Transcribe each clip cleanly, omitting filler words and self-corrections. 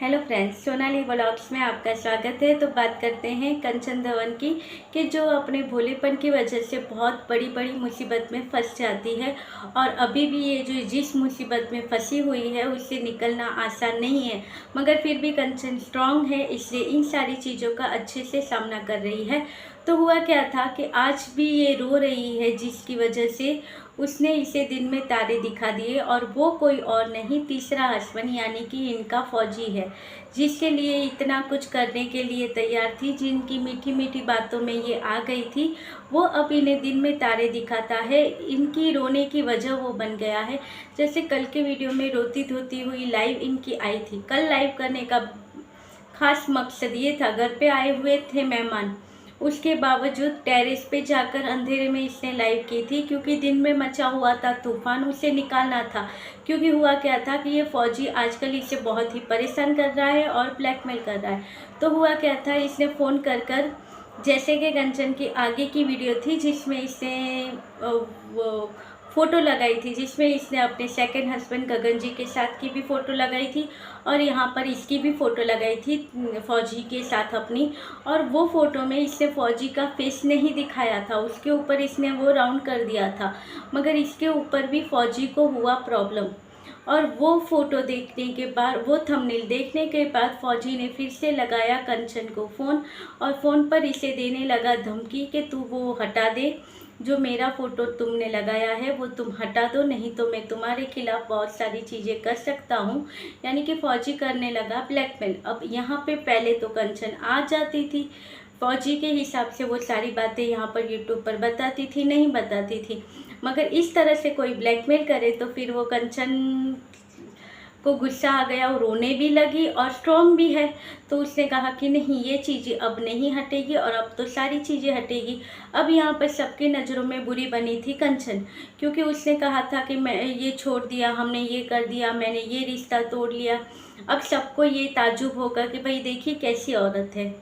Hello friends, Sonali blogs में आपका स्वागत है। तो बात करते हैं कंचन दवन की कि जो अपने भोलेपन की वजह से बहुत बड़ी बड़ी मुसीबत में फंस जाती है और अभी भी ये जो जिस मुसीबत में फंसी हुई है उससे निकलना आसान नहीं है, मगर फिर भी कंचन स्ट्रांग है, इसलिए इन सारी चीज़ों का अच्छे से सामना कर रही है। तो हुआ क्या था कि आज भी ये रो रही है जिसकी वजह से उसने इसे दिन में तारे दिखा दिए, और वो कोई और नहीं तीसरा हस्बैंड यानी कि इनका फौजी है, जिसके लिए इतना कुछ करने के लिए तैयार थी, जिनकी मीठी मीठी बातों में ये आ गई थी। वो अब इन्हें दिन में तारे दिखाता है, इनकी रोने की वजह वो बन गया है। जैसे कल के वीडियो में रोती धोती हुई लाइव इनकी आई थी। कल लाइव करने का खास मकसद ये था, घर पे आए हुए थे मेहमान, उसके बावजूद टेरेस पे जाकर अंधेरे में इसने लाइव की थी, क्योंकि दिन में मचा हुआ था तूफान, उसे निकालना था। क्योंकि हुआ क्या था कि ये फौजी आजकल इसे बहुत ही परेशान कर रहा है और ब्लैकमेल कर रहा है। तो हुआ क्या था, इसने फ़ोन कर कर, जैसे कि कंचन की आगे की वीडियो थी जिसमें इसने वो फ़ोटो लगाई थी, जिसमें इसने अपने सेकंड हस्बैंड गगन जी के साथ की भी फ़ोटो लगाई थी और यहाँ पर इसकी भी फ़ोटो लगाई थी फ़ौजी के साथ अपनी। और वो फ़ोटो में इसने फ़ौजी का फेस नहीं दिखाया था, उसके ऊपर इसने वो राउंड कर दिया था, मगर इसके ऊपर भी फ़ौजी को हुआ प्रॉब्लम। और वो फ़ोटो देखने के बाद, वो थंबनेल देखने के बाद फ़ौजी ने फिर से लगाया कंचन को फ़ोन, और फ़ोन पर इसे देने लगा धमकी कि तू वो हटा दे, जो मेरा फ़ोटो तुमने लगाया है वो तुम हटा दो, नहीं तो मैं तुम्हारे खिलाफ़ बहुत सारी चीज़ें कर सकता हूँ। यानी कि फ़ौजी करने लगा ब्लैकमेल। अब यहाँ पे पहले तो कंचन आ जाती थी, फ़ौजी के हिसाब से वो सारी बातें यहाँ पर यूट्यूब पर बताती थी, नहीं बताती थी, मगर इस तरह से कोई ब्लैकमेल करे तो फिर वो कंचन को गुस्सा आ गया, वो रोने भी लगी और स्ट्रॉन्ग भी है। तो उसने कहा कि नहीं, ये चीज़ें अब नहीं हटेगी और अब तो सारी चीज़ें हटेगी। अब यहाँ पर सबकी नज़रों में बुरी बनी थी कंचन, क्योंकि उसने कहा था कि मैं ये छोड़ दिया, हमने ये कर दिया, मैंने ये रिश्ता तोड़ लिया। अब सबको ये ताज्जुब होगा कि भाई देखिए कैसी औरत है,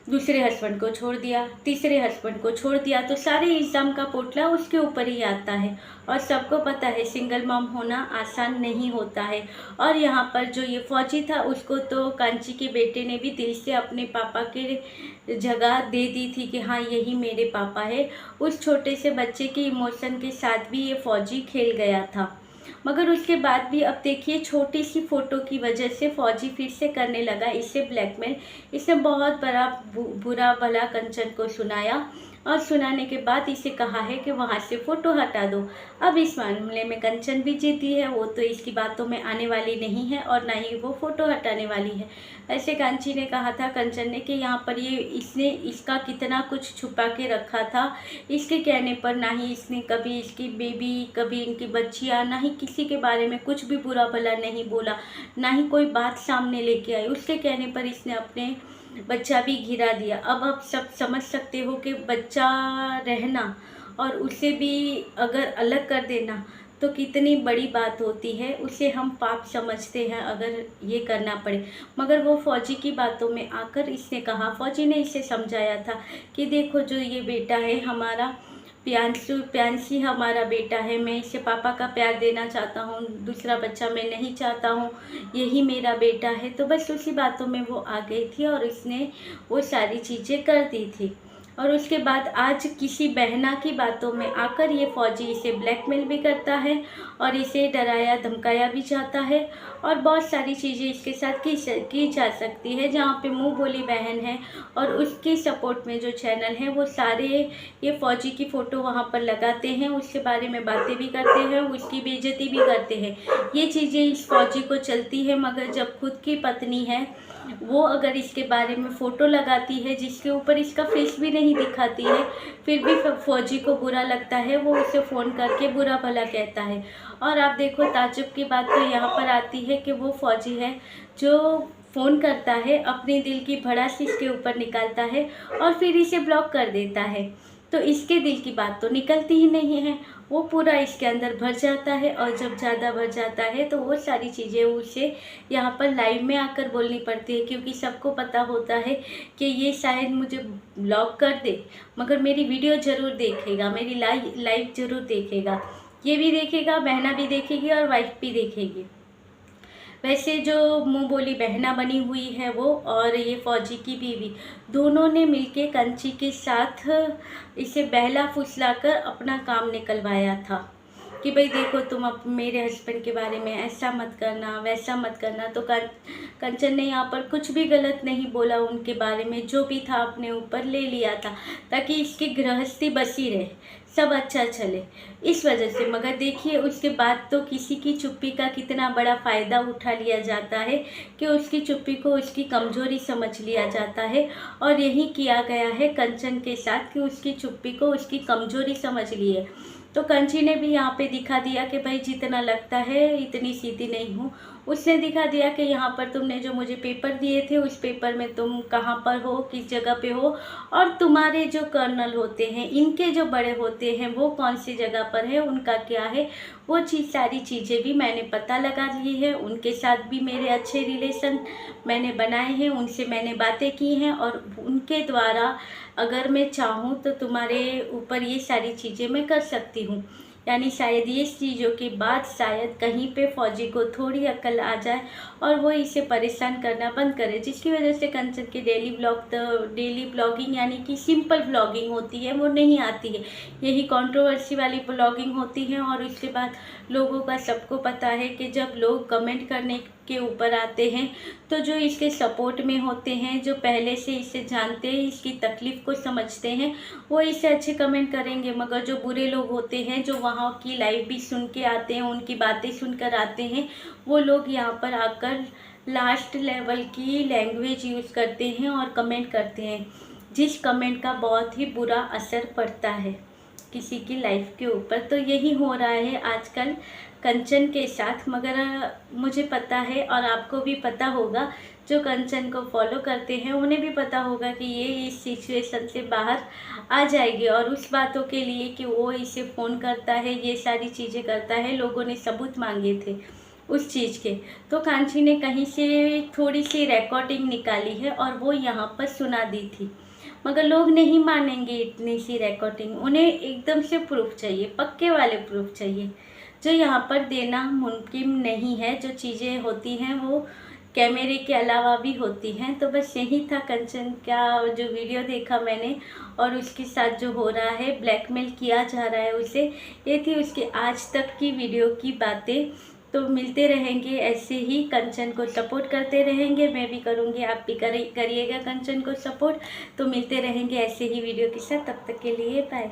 दूसरे हस्बैंड को छोड़ दिया, तीसरे हस्बैंड को छोड़ दिया, तो सारे इल्ज़ाम का पोटला उसके ऊपर ही आता है। और सबको पता है सिंगल मॉम होना आसान नहीं होता है। और यहाँ पर जो ये फौजी था, उसको तो कांची के बेटे ने भी दिल से अपने पापा के जगह दे दी थी कि हाँ यही मेरे पापा है। उस छोटे से बच्चे के इमोशन के साथ भी ये फौजी खेल गया था। मगर उसके बाद भी अब देखिए, छोटी सी फ़ोटो की वजह से फ़ौजी फिर से करने लगा इसे ब्लैकमेल। इसने बहुत बड़ा बुरा भला कंचन को सुनाया, और सुनाने के बाद इसे कहा है कि वहाँ से फ़ोटो हटा दो। अब इस मामले में कंचन भी जीती है, वो तो इसकी बातों में आने वाली नहीं है और ना ही वो फ़ोटो हटाने वाली है। ऐसे कांची ने कहा था कंचन ने कि यहाँ पर ये इसने इसका कितना कुछ छुपा के रखा था, इसके कहने पर ना ही इसने कभी इसकी बेबी, कभी इनकी बच्चियाँ, ना ही किसी के बारे में कुछ भी बुरा भला नहीं बोला, ना ही कोई बात सामने लेके आई। उसके कहने पर इसने अपने बच्चा भी गिरा दिया। अब आप सब समझ सकते हो कि बच्चा रहना और उसे भी अगर अलग कर देना तो कितनी बड़ी बात होती है, उसे हम पाप समझते हैं अगर ये करना पड़े। मगर वो फ़ौजी की बातों में आकर इसने कहा, फ़ौजी ने इसे समझाया था कि देखो जो ये बेटा है हमारा, प्यांसी हमारा बेटा है, मैं इसे पापा का प्यार देना चाहता हूँ, दूसरा बच्चा मैं नहीं चाहता हूँ, यही मेरा बेटा है। तो बस उसी बातों में वो आ गई थी और इसने वो सारी चीज़ें कर दी थी। और उसके बाद आज किसी बहना की बातों में आकर ये फौजी इसे ब्लैकमेल भी करता है और इसे डराया धमकाया भी जाता है, और बहुत सारी चीज़ें इसके साथ की जा सकती है। जहाँ पे मुंह बोली बहन है और उसके सपोर्ट में जो चैनल है, वो सारे ये फौजी की फ़ोटो वहाँ पर लगाते हैं, उसके बारे में बातें भी करते हैं, उसकी बेइज्जती भी करते हैं। ये चीज़ें इस फौजी को चलती है, मगर जब खुद की पत्नी है वो अगर इसके बारे में फ़ोटो लगाती है जिसके ऊपर इसका फेस भी नहीं दिखाती है, फिर भी फौजी को बुरा लगता है, वो उसे फ़ोन करके बुरा भला कहता है। और आप देखो, ताज्जुब की बात तो यहाँ पर आती है कि वो फौजी है जो फ़ोन करता है, अपने दिल की भड़ास इसके ऊपर निकालता है और फिर इसे ब्लॉक कर देता है। तो इसके दिल की बात तो निकलती ही नहीं है, वो पूरा इसके अंदर भर जाता है, और जब ज़्यादा भर जाता है तो वो सारी चीज़ें उसे यहाँ पर लाइव में आकर बोलनी पड़ती है, क्योंकि सबको पता होता है कि ये शायद मुझे ब्लॉक कर दे, मगर मेरी वीडियो ज़रूर देखेगा, मेरी लाइव ज़रूर देखेगा। ये भी देखेगा, बहना भी देखेगी और वाइफ भी देखेगी। वैसे जो मुँह बोली बहना बनी हुई है वो और ये फौजी की बीवी, दोनों ने मिलके कंची के साथ इसे बहला फुसला कर अपना काम निकलवाया था कि भाई देखो तुम अब मेरे हस्बैंड के बारे में ऐसा मत करना वैसा मत करना। तो कंचन ने यहाँ पर कुछ भी गलत नहीं बोला उनके बारे में, जो भी था अपने ऊपर ले लिया था ताकि इसकी गृहस्थी बसी रहे, सब अच्छा चले इस वजह से। मगर देखिए उसके बाद तो किसी की चुप्पी का कितना बड़ा फ़ायदा उठा लिया जाता है कि उसकी चुप्पी को उसकी कमज़ोरी समझ लिया जाता है। और यही किया गया है कंचन के साथ कि उसकी चुप्पी को उसकी कमज़ोरी समझ लिए। तो कंची ने भी यहाँ पे दिखा दिया कि भाई जितना लगता है इतनी सीधी नहीं हूँ। उसने दिखा दिया कि यहाँ पर तुमने जो मुझे पेपर दिए थे उस पेपर में तुम कहाँ पर हो, किस जगह पे हो, और तुम्हारे जो कर्नल होते हैं इनके जो बड़े होते हैं वो कौन सी जगह पर है, उनका क्या है, वो सारी चीज़ें भी मैंने पता लगा ली है। उनके साथ भी मेरे अच्छे रिलेशन मैंने बनाए हैं, उनसे मैंने बातें की हैं और उनके द्वारा अगर मैं चाहूँ तो तुम्हारे ऊपर ये सारी चीज़ें मैं कर सकती हूँ। यानी शायद ये चीज़ों के बाद शायद कहीं पे फौजी को थोड़ी अकल आ जाए और वो इसे परेशान करना बंद करे, जिसकी वजह से कंचन की डेली ब्लॉगिंग यानी कि सिंपल ब्लॉगिंग होती है वो नहीं आती है, यही कंट्रोवर्सी वाली ब्लॉगिंग होती है। और उसके बाद लोगों का सबको पता है कि जब लोग कमेंट करने के ऊपर आते हैं तो जो इसके सपोर्ट में होते हैं, जो पहले से इसे जानते हैं, इसकी तकलीफ़ को समझते हैं, वो इसे अच्छे कमेंट करेंगे। मगर जो बुरे लोग होते हैं जो वहाँ की लाइव भी सुन के आते हैं, उनकी बातें सुनकर आते हैं, वो लोग यहाँ पर आकर लास्ट लेवल की लैंग्वेज यूज़ करते हैं और कमेंट करते हैं, जिस कमेंट का बहुत ही बुरा असर पड़ता है किसी की लाइफ के ऊपर। तो यही हो रहा है आजकल कंचन के साथ। मगर मुझे पता है और आपको भी पता होगा, जो कंचन को फॉलो करते हैं उन्हें भी पता होगा कि ये इस सिचुएशन से बाहर आ जाएगी। और उस बातों के लिए कि वो इसे फ़ोन करता है, ये सारी चीज़ें करता है, लोगों ने सबूत मांगे थे उस चीज़ के, तो कांची ने कहीं से थोड़ी सी रिकॉर्डिंग निकाली है और वो यहाँ पर सुना दी थी। मगर लोग नहीं मानेंगे इतनी सी रिकॉर्डिंग, उन्हें एकदम से प्रूफ चाहिए, पक्के वाले प्रूफ चाहिए, जो यहाँ पर देना मुमकिन नहीं है। जो चीज़ें होती हैं वो कैमरे के अलावा भी होती हैं। तो बस यही था कंचन का जो वीडियो देखा मैंने और उसके साथ जो हो रहा है, ब्लैकमेल किया जा रहा है उसे, ये थी उसके आज तक की वीडियो की बातें। तो मिलते रहेंगे ऐसे ही, कंचन को सपोर्ट करते रहेंगे, मैं भी करूँगी, आप भी करिएगा कंचन को सपोर्ट। तो मिलते रहेंगे ऐसे ही वीडियो के साथ, तब तक के लिए बाय।